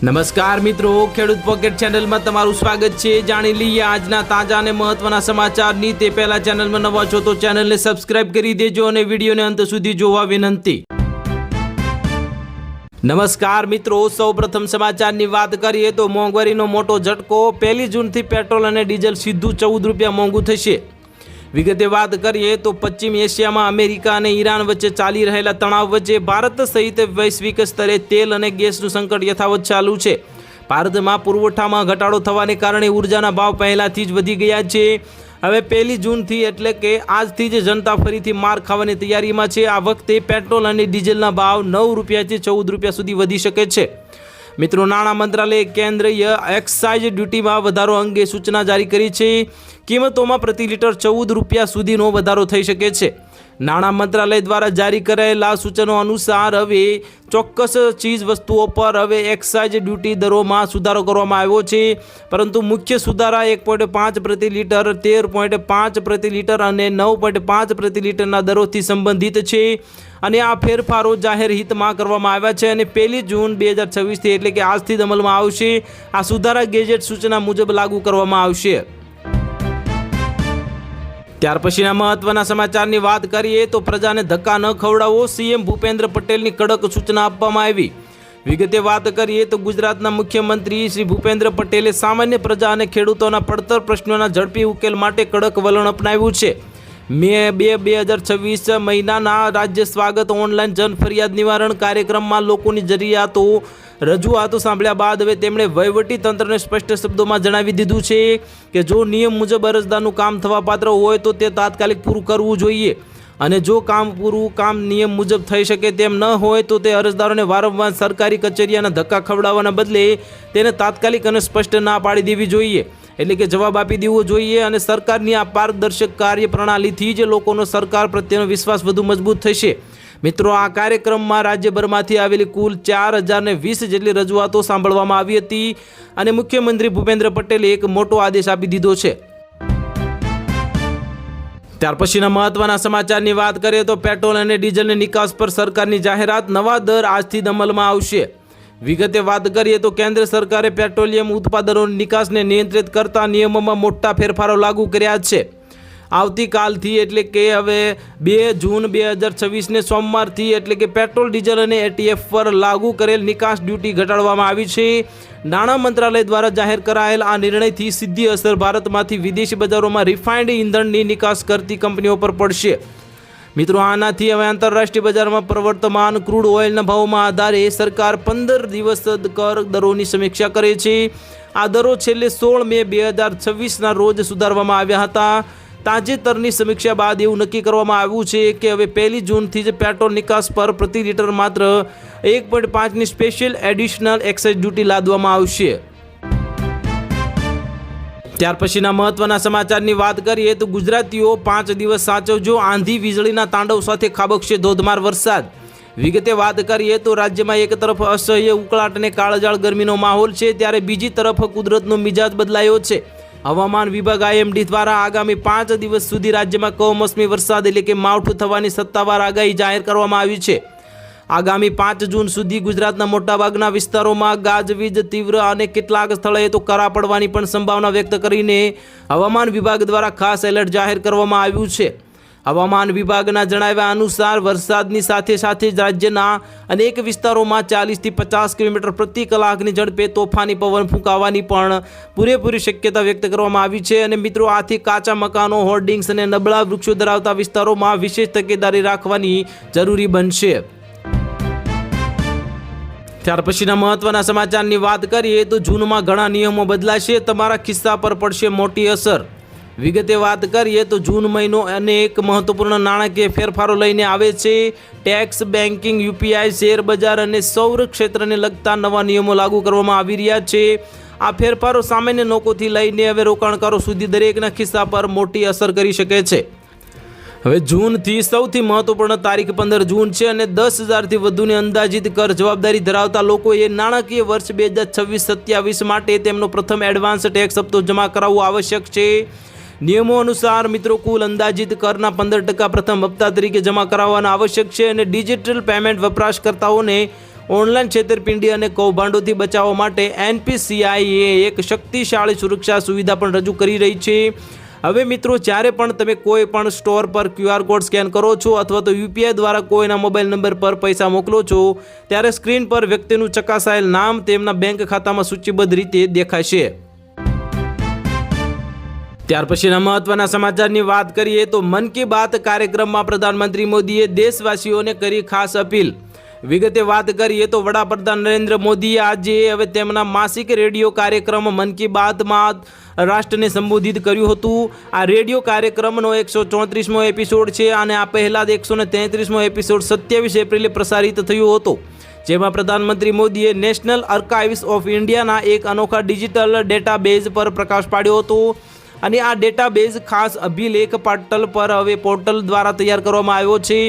નમસ્કાર મિત્રો, ખેડૂત પોકેટ ચેનલમાં તમારું સ્વાગત છે। જાણી લઈએ આજના તાજા અને મહત્વના સમાચારની। તે પહેલા ચેનલમાં નવા છો તો ચેનલને સબસ્ક્રાઇબ કરી દેજો અને વિડીયોને અંત સુધી જોવા વિનંતી। નમસ્કાર મિત્રો, સૌપ્રથમ સમાચારની વાત કરીએ તો મોંઘવારીનો મોટો ઝટકો। 1 જૂનથી પેટ્રોલ અને ડીઝલ સીધું 14 રૂપિયા મોંઘું થશે। વિગતે વાત કરીએ તો પશ્ચિમ એશિયામાં અમેરિકા અને ઈરાન વચ્ચે ચાલી રહેલા તણાવ વચ્ચે ભારત સહિત વૈશ્વિક સ્તરે તેલ અને ગેસનું સંકટ યથાવત ચાલુ છે। ભારતમાં પુરવઠામાં ઘટાડો થવાને કારણે ઉર્જાના ભાવ પહેલાથી જ વધી ગયા છે। હવે 1 જૂનથી એટલે કે આજથી જ જનતા ફરીથી માર ખાવાની તૈયારીમાં છે। આ વખતે પેટ્રોલ અને ડીઝલના ભાવ 9 રૂપિયાથી 14 રૂપિયા સુધી વધી શકે છે। મિત્રો, નાણાં મંત્રાલયે કેન્દ્રીય એક્સાઇઝ ડ્યુટીમાં વધારો અંગે સૂચના જારી કરી છે। કિંમતોમાં પ્રતિ લિટર 14 રૂપિયા સુધીનો વધારો થઈ શકે છે। નાણાં મંત્રાલય દ્વારા જારી કરાયેલા સૂચનો અનુસાર હવે ચોક્કસ ચીજ વસ્તુઓ પર હવે એક્સાઇઝ ડ્યુટી દરોમાં સુધારો કરવામાં આવ્યો છે, પરંતુ મુખ્ય સુધારા 1.5 પ્રતિ લિટર, 13.5 પ્રતિ લિટર અને 9.5 પ્રતિ લીટરના દરોથી સંબંધિત છે અને આ ફેરફારો જાહેર હિતમાં કરવામાં આવ્યા છે અને 1 જૂન 2026થી એટલે કે આજથી જ અમલમાં આવશે। આ સુધારા ગેજેટ સૂચના મુજબ લાગુ કરવામાં આવશે। ત્યાર પછીના મહત્વના સમાચારની વાત કરીએ તો પ્રજાને ધક્કા ન ખવડાવો, સીએમ ભૂપેન્દ્ર પટેલની કડક સૂચના આપવામાં આવી। વિગતે વાત કરીએ તો ગુજરાતના મુખ્યમંત્રી શ્રી ભૂપેન્દ્ર પટેલે સામાન્ય પ્રજા અને ખેડૂતોના પડતર પ્રશ્નોના ઝડપી ઉકેલ માટે કડક વલણ અપનાવ્યું છે। મે 2026 મહિનાના રાજ્ય સ્વાગત ઓનલાઈન જન ફરિયાદ નિવારણ કાર્યક્રમમાં લોકોની રજૂઆતો સાંભળ્યા બાદ હવે તેમણે વહીવટી તંત્રને સ્પષ્ટ શબ્દોમાં જણાવી દીધું છે કે જો નિયમ મુજબ અરજદારનું કામ થવા પાત્ર હોય તો તે તાત્કાલિક પૂરું કરવું જોઈએ અને જો કામ નિયમ મુજબ થઈ શકે તેમ ન હોય તો તે અરજદારોને વારંવાર સરકારી કચેરીના ધક્કા ખવડાવવાના બદલે તેને તાત્કાલિક અને સ્પષ્ટ ના પાડી દેવી જોઈએ, એટલે કે જવાબ આપી દેવો જોઈએ અને સરકારની આ પારદર્શક કાર્યપ્રણાલીથી જ લોકોનો સરકાર પ્રત્યેનો વિશ્વાસ વધુ મજબૂત થશે। મિત્રો, આ કાર્યક્રમમાં રાજ્યભરમાંથી આવેલી કુલ 4020 જેટલી રજૂઆતો સાંભળવામાં આવી હતી અને મુખ્યમંત્રી ભૂપેન્દ્ર પટેલે એક મોટો આદેશ આપી દીધો છે। ત્યાર પછીના મહત્વના સમાચારની વાત કરીએ તો પેટ્રોલ અને ડીઝલની નિકાસ પર સરકારની જાહેરાત, નવા દર આજથી જ અમલમાં આવશે। વિગતે વાત કરીએ તો કેન્દ્ર સરકારે પેટ્રોલિયમ ઉત્પાદનોની નિકાસને નિયંત્રિત કરતા નિયમોમાં મોટા ફેરફારો લાગુ કર્યા છે। આવતીકાલથી એટલે કે હવે 2 જૂન 2026ને સોમવારથી એટલે કે પેટ્રોલ, ડીઝલ અને એટીએફ પર લાગુ કરેલ નિકાસ ડ્યુટી ઘટાડવામાં આવી છે। નાણાં મંત્રાલય દ્વારા જાહેર કરાયેલ આ નિર્ણયથી સીધી અસર ભારતમાંથી વિદેશી બજારોમાં રિફાઇન્ડ ઈંધણની નિકાસ કરતી કંપનીઓ પર પડશે। મિત્રો, આનાથી હવે આંતરરાષ્ટ્રીય બજારમાં પ્રવર્તમાન ક્રૂડ ઓઇલના ભાવોમાં આધારે સરકાર 15 દિવસ કર દરોની સમીક્ષા કરે છે। આ દરો છેલ્લે 16 મે 2026ના રોજ સુધારવામાં આવ્યા હતા। તાજેતરની સમીક્ષા બાદ એવું નક્કી કરવામાં આવ્યું છે કે હવે 1 જૂનથી જ પેટ્રોલ નિકાસ પર પ્રતિ લિટર માત્ર 1.5ની સ્પેશિયલ એડિશનલ એક્સાઇઝ ડ્યુટી લાદવામાં આવશે। ત્યાર પછીના મહત્વના સમાચારની વાત કરીએ તો ગુજરાતીઓ 5 દિવસ સાચવજો, આંધી વીજળીના તાંડવ સાથે ખાબકશે ધોધમાર વરસાદ। વિગતે વાત કરીએ તો રાજ્યમાં એક તરફ અસહ્ય ઉકળાટ અને કાળઝાળ ગરમીનો માહોલ છે, ત્યારે બીજી તરફ કુદરતનો મિજાજ બદલાયો છે। હવામાન વિભાગ IMD દ્વારા આગામી 5 દિવસ સુધી રાજ્યમાં કમોસમી વરસાદ એટલે કે માવઠું થવાની સત્તાવાર આગાહી જાહેર કરવામાં આવી છે। આગામી 5 જૂન સુધી ગુજરાતના મોટાભાગના વિસ્તારોમાં ગાજવીજ તીવ્ર અને કેટલાક સ્થળોએ તો કરા પડવાની પણ સંભાવના વ્યક્ત કરીને હવામાન વિભાગ દ્વારા ખાસ એલર્ટ જાહેર કરવામાં આવ્યું છે। હવામાન વિભાગના જણાવ્યા અનુસાર વરસાદની સાથે સાથે જ રાજ્યના અનેક વિસ્તારોમાં 40થી 50 કિલોમીટર પ્રતિ કલાકની ઝડપે તોફાની પવન ફૂંકાવાની પણ પૂરેપૂરી શક્યતા વ્યક્ત કરવામાં આવી છે અને મિત્રો, આથી કાચા મકાનો, હોર્ડિંગ્સ અને નબળા વૃક્ષો ધરાવતા વિસ્તારોમાં વિશેષ તકેદારી રાખવાની જરૂરી બનશે। ત્યાર પછીના મહત્વના સમાચારની વાત કરીએ તો જૂનમાં ઘણા નિયમો બદલાશે, તમારા ખિસ્સા પર પડશે મોટી અસર। વિગતે વાત કરીએ તો જૂન મહિનો અનેક મહત્વપૂર્ણ નાણાકીય ફેરફારો લઈને આવે છે। ટેક્સ, બેન્કિંગ, યુપીઆઈ, શેર બજાર અને સૌર ક્ષેત્રને લગતા નવા નિયમો લાગુ કરવામાં આવી રહ્યા છે। આ ફેરફારો સામાન્ય લોકોથી લઈને હવે રોકાણકારો સુધી દરેકના ખિસ્સા પર મોટી અસર કરી શકે છે। હવે જૂનથી સૌથી મહત્વપૂર્ણ તારીખ 15 જૂન છે અને 10,000થી વધુની અંદાજિત કર જવાબદારી ધરાવતા લોકોએ નાણાકીય વર્ષ 2026-27 માટે તેમનો પ્રથમ એડવાન્સ ટેક્સ હપ્તો જમા કરાવવો આવશ્યક છે। નિયમો અનુસાર મિત્રો, કુલ અંદાજિત કરના 15% પ્રથમ હપ્તા તરીકે જમા કરાવવાના આવશ્યક છે અને ડિજિટલ પેમેન્ટ વપરાશકર્તાઓને ઓનલાઈન છેતરપિંડી અને કૌભાંડોથી બચાવવા માટે NPCI એક શક્તિશાળી સુરક્ષા સુવિધા પણ રજૂ કરી રહી છે। હવે મિત્રો, જ્યારે પણ તમે કોઈ પણ સ્ટોર પર QR કોડ સ્કેન કરો છો અથવા તો UPI દ્વારા કોઈના મોબાઈલ નંબર પર પૈસા મોકલો છો, ત્યારે સ્ક્રીન પર વ્યક્તિનું ચકાસાયેલ નામ તેમના બેંક ખાતામાં સૂચિબદ્ધ રીતે દેખાશે। ત્યાર પછીના મહત્વના સમાચારની વાત કરીએ તો મન કી બાત કાર્યક્રમમાં પ્રધાનમંત્રી મોદીએ દેશવાસીઓને કરી ખાસ અપીલ। વિગતે વાત કરીએ તો વડાપ્રધાન નરેન્દ્ર મોદીએ આજે હવે તેમના માસિક રેડિયો કાર્યક્રમ મન કી બાતમાં રાષ્ટ્રને સંબોધિત કર્યું હતું। આ રેડિયો કાર્યક્રમનો 134મો એપિસોડ છે અને આ પહેલા 133મો એપિસોડ 27 એપ્રિલે પ્રસારિત થયો હતો, જેમાં પ્રધાનમંત્રી મોદીએ નેશનલ આર્કાઇવ્સ ઓફ ઇન્ડિયાના એક અનોખા ડિજિટલ ડેટાબેઝ પર પ્રકાશ પાડ્યો હતો અને આ ડેટાબેઝ ખાસ અભિલેખ પોર્ટલ પર હવે પોર્ટલ દ્વારા તૈયાર કરવામાં આવ્યો છે,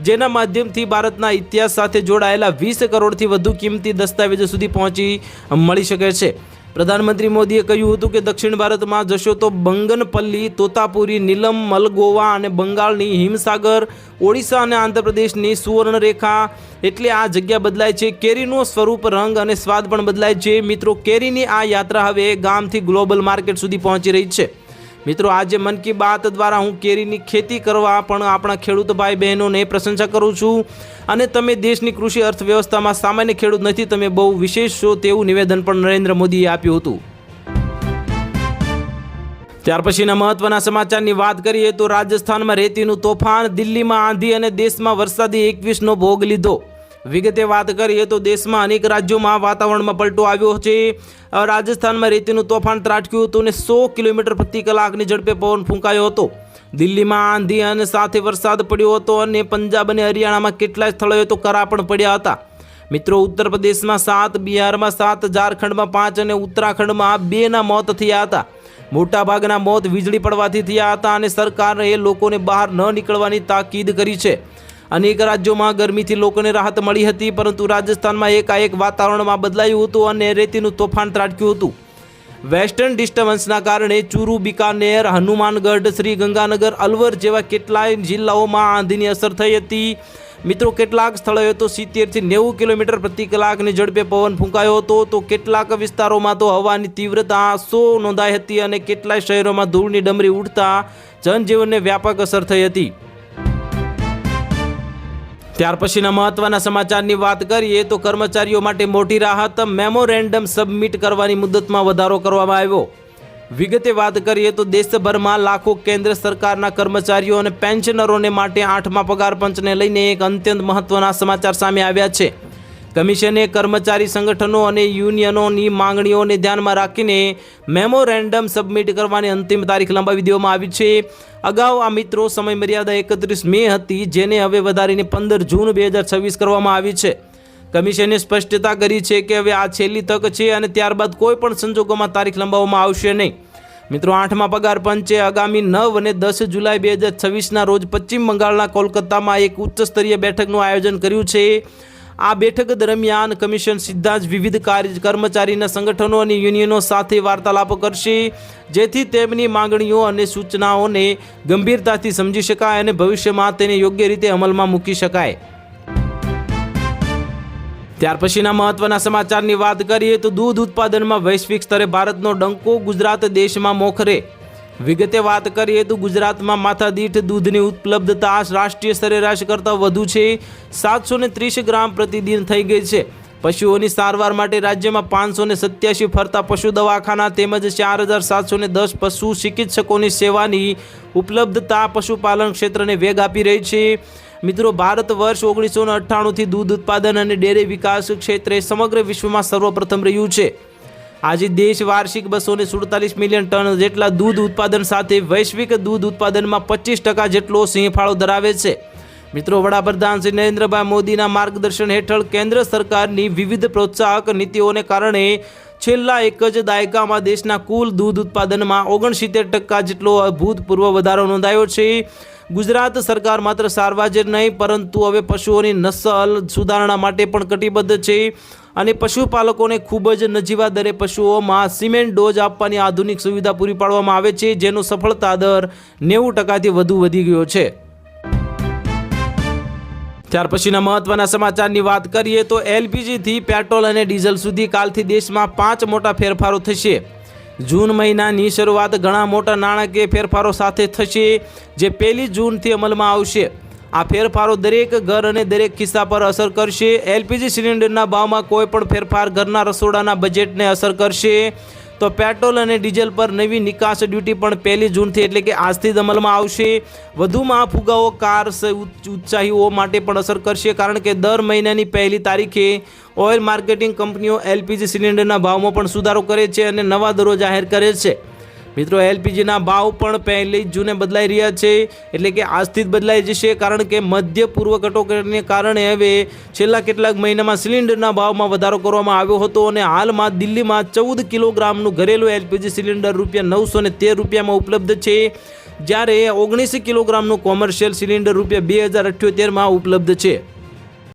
જેના માધ્યમથી ભારતના ઇતિહાસ સાથે જોડાયેલા 20 કરોડથી વધુ કિંમતી દસ્તાવેજો સુધી પહોંચી મળી શકે છે। પ્રધાનમંત્રી મોદીએ કહ્યું હતું કે દક્ષિણ ભારતમાં જશો તો બંગનપલ્લી, તોતાપુરી, નીલમ, મલગોવા અને બંગાળની હિમસાગર, ઓડિશા અને આંધ્રપ્રદેશની સુવર્ણરેખા, એટલે આ જગ્યા બદલાય છે, કેરીનું સ્વરૂપ, રંગ અને સ્વાદ પણ બદલાય છે। મિત્રો, કેરીની આ યાત્રા હવે ગામથી ગ્લોબલ માર્કેટ સુધી પહોંચી રહી છે। મિત્રો, આજે મન કી બાત દ્વારા હું કેરીની ખેતી કરવા પણ આપણા ખેડૂત ભાઈ બહેનોને પ્રશંસા કરું છું અને તમે દેશની કૃષિ અર્થવ્યવસ્થામાં સામાન્ય ખેડૂત નથી, તમે બહુ વિશેષ છો તેવું નિવેદન પણ નરેન્દ્ર મોદીએ આપ્યું હતું। ત્યાર પછીના મહત્વના સમાચારની વાત કરીએ તો રાજસ્થાનમાં રેતીનું તોફાન, દિલ્હીમાં આંધી અને દેશમાં વરસાદી 21નો ભોગ લીધો। વિગતે વાત કરીએ તો દેશમાં અનેક રાજ્યોમાં વાતાવરણમાં પલટો આવ્યો છે। રાજસ્થાનમાં રેતીનું તોફાન ત્રાટક્યું હતું અને 100 કિલોમીટર પ્રતિ કલાકની ઝડપે પવન ફૂંકાયો હતો। દિલ્હીમાં આંધી અને સાથે વરસાદ પડ્યો હતો અને પંજાબ અને હરિયાણામાં કેટલાય સ્થળોએ તો કરા પણ પડ્યા હતા। મિત્રો, ઉત્તર પ્રદેશમાં 7, બિહારમાં 7, ઝારખંડમાં 5 અને ઉત્તરાખંડમાં 2ના મોત થયા હતા। મોટાભાગના મોત વીજળી પડવાથી થયા હતા અને સરકારે લોકોને બહાર ન નીકળવાની તાકીદ કરી છે। અનેક રાજ્યોમાં ગરમીથી લોકોને રાહત મળી હતી, પરંતુ રાજસ્થાનમાં એકાએક વાતાવરણમાં બદલાયું હતું અને રેતીનું તોફાન ત્રાટક્યું હતું। વેસ્ટર્ન ડિસ્ટર્બન્સના કારણે ચૂરુ, બિકાનેર, હનુમાનગઢ, શ્રી ગંગાનગર, અલવર જેવા કેટલાય જિલ્લાઓમાં આંધીની અસર થઈ હતી। મિત્રો, કેટલાક સ્થળોએ તો 70થી 90 કિલોમીટર પ્રતિ કલાકની ઝડપે પવન ફૂંકાયો હતો, તો કેટલાક વિસ્તારોમાં તો હવાની તીવ્રતા 100 નોંધાઈ હતી અને કેટલાય શહેરોમાં ધૂળની ડમરી ઉડતા જનજીવનને વ્યાપક અસર થઈ હતી। ત્યાર પછીના મહત્વના સમાચારની વાત કરીએ તો કર્મચારીઓ માટે મોટી રાહત, મેમોરેન્ડમ સબમિટ કરવાની મુદતમાં વધારો કરવામાં આવ્યો। વિગતે વાત કરીએ તો દેશભરમાં લાખો કેન્દ્ર સરકારના કર્મચારીઓ અને પેન્શનરોને માટે 8મા પગાર પંચને લઈને એક અત્યંત મહત્વના સમાચાર સામે આવ્યા છે। કમિશને કર્મચારી સંગઠનો અને યુનિયનોની માંગણીઓને ધ્યાનમાં રાખીને મેમોરેન્ડમ સબમિટ કરવાની અંતિમ તારીખ લંબાવી દેવામાં આવી છે। અગાઉ આ મિત્રો સમય મર્યાદા 31 મે હતી, જેને હવે વધારીને 15 જૂન 2026 કરવામાં આવી છે। કમિશને સ્પષ્ટતા કરી છે કે હવે આ છેલ્લી તક છે અને ત્યારબાદ કોઈ પણ સંજોગોમાં તારીખ લંબાવવામાં આવશે નહીં। મિત્રો, 8મા પગાર પંચે આગામી 9 અને 10 જુલાઈ 2026ના રોજ પશ્ચિમ બંગાળના કોલકાતામાં એક ઉચ્ચ સ્તરીય બેઠકનું આયોજન કર્યું છે। આ બેઠક દરમિયાન કમિશન સીધા જ વિવિધ કર્મચારીના સંગઠનો અને યુનિયનો સાથે વાર્તાલાપ કરશે, જેથી તેમની માંગણીઓ અને સૂચનાઓને ગંભીરતાથી સમજી શકાય અને ભવિષ્યમાં તેને યોગ્ય રીતે અમલમાં મૂકી શકાય। ત્યાર પછીના મહત્વના સમાચારની વાત કરીએ તો દૂધ ઉત્પાદનમાં વૈશ્વિક સ્તરે ભારતનો ડંકો, ગુજરાત દેશમાં મોખરે। વિગતે વાત કરીએ તો ગુજરાતમાં માથાદીઠ દૂધની ઉપલબ્ધતા રાષ્ટ્રીય સરેરાશ કરતાં વધુ છે, 730 ગ્રામ પ્રતિદિન થઈ ગઈ છે। પશુઓની સારવાર માટે રાજ્યમાં 587 ફરતા પશુ દવાખાના તેમજ 4710 પશુ ચિકિત્સકોની સેવાની ઉપલબ્ધતા પશુપાલન ક્ષેત્રને વેગ આપી રહી છે। મિત્રો, ભારત વર્ષ 1998થી દૂધ ઉત્પાદન અને ડેરી વિકાસ ક્ષેત્રે સમગ્ર વિશ્વમાં સર્વપ્રથમ રહ્યું છે। આજે દેશ વાર્ષિક 247 મિલિયન ટન જેટલા દૂધ ઉત્પાદન સાથે વૈશ્વિક દૂધ ઉત્પાદનમાં 25% જેટલો સિંહફાળો ધરાવે છે। મિત્રો, વડાપ્રધાન શ્રી નરેન્દ્રભાઈ મોદીના માર્ગદર્શન હેઠળ કેન્દ્ર સરકારની વિવિધ પ્રોત્સાહક નીતિઓને કારણે છેલ્લા એક જ દાયકામાં દેશના કુલ દૂધ ઉત્પાદનમાં 69% જેટલો અભૂતપૂર્વ વધારો નોંધાયો છે। ગુજરાત સરકાર માત્ર સારવાર જ નહીં પરંતુ હવે પશુઓની નસલ સુધારણા માટે પણ કટિબદ્ધ છે અને પશુપાલકોને ખૂબ જ નજીવા દરે પશુઓમાં સિમેન્ટ ડોઝ આપવાની આધુનિક સુવિધા પૂરી પાડવામાં આવે છે, જેનો સફળતા દર 90%થી વધુ વધી ગયો છે। ત્યાર પછીના મહત્વના સમાચારની વાત કરીએ તો એલપીજીથી પેટ્રોલ અને ડીઝલ સુધી કાલથી દેશમાં 5 મોટા ફેરફારો થશે. જૂન મહિનાની શરૂઆત ઘણા મોટા નાણાકીય ફેરફારો સાથે થશે, જે 1 જૂનથી અમલમાં આવશે. આ ફેરફારો દરેક ઘર અને દરેક ખિસ્સા પર અસર કરશે. એલપીજી સિલિન્ડરના ભાવમાં કોઈ પણ ફેરફાર ઘરના રસોડાના બજેટને અસર કરશે. તો પેટ્રોલ અને ડીઝલ પર નવી નિકાસ ડ્યુટી પણ 1 જૂનથી એટલે કે આજથી જ અમલમાં આવશે. વધુમાં ફુગાવો કાર ઉત્સાહીઓ માટે પણ અસર કરશે, કારણ કે દર મહિનાની 1 તારીખે ઓઇલ માર્કેટિંગ કંપનીઓ એલપીજી સિલિન્ડરના ભાવમાં પણ સુધારો કરે છે અને નવા દરો જાહેર કરે છે. મિત્રો, એલપીજીના ભાવ પણ 1 જૂને બદલાઈ રહ્યા છે, એટલે કે આજથી જ બદલાઈ જશે, કારણ કે મધ્ય પૂર્વ કટોકટીને કારણે હવે છેલ્લા કેટલાક મહિનામાં સિલિન્ડરના ભાવમાં વધારો કરવામાં આવ્યો હતો અને હાલમાં દિલ્હીમાં 14 કિલોગ્રામનું ઘરેલું એલપીજી સિલિન્ડર ₹913 ઉપલબ્ધ છે, જ્યારે 19 કિલોગ્રામનું કોમર્શિયલ સિલિન્ડર ₹2078 ઉપલબ્ધ છે.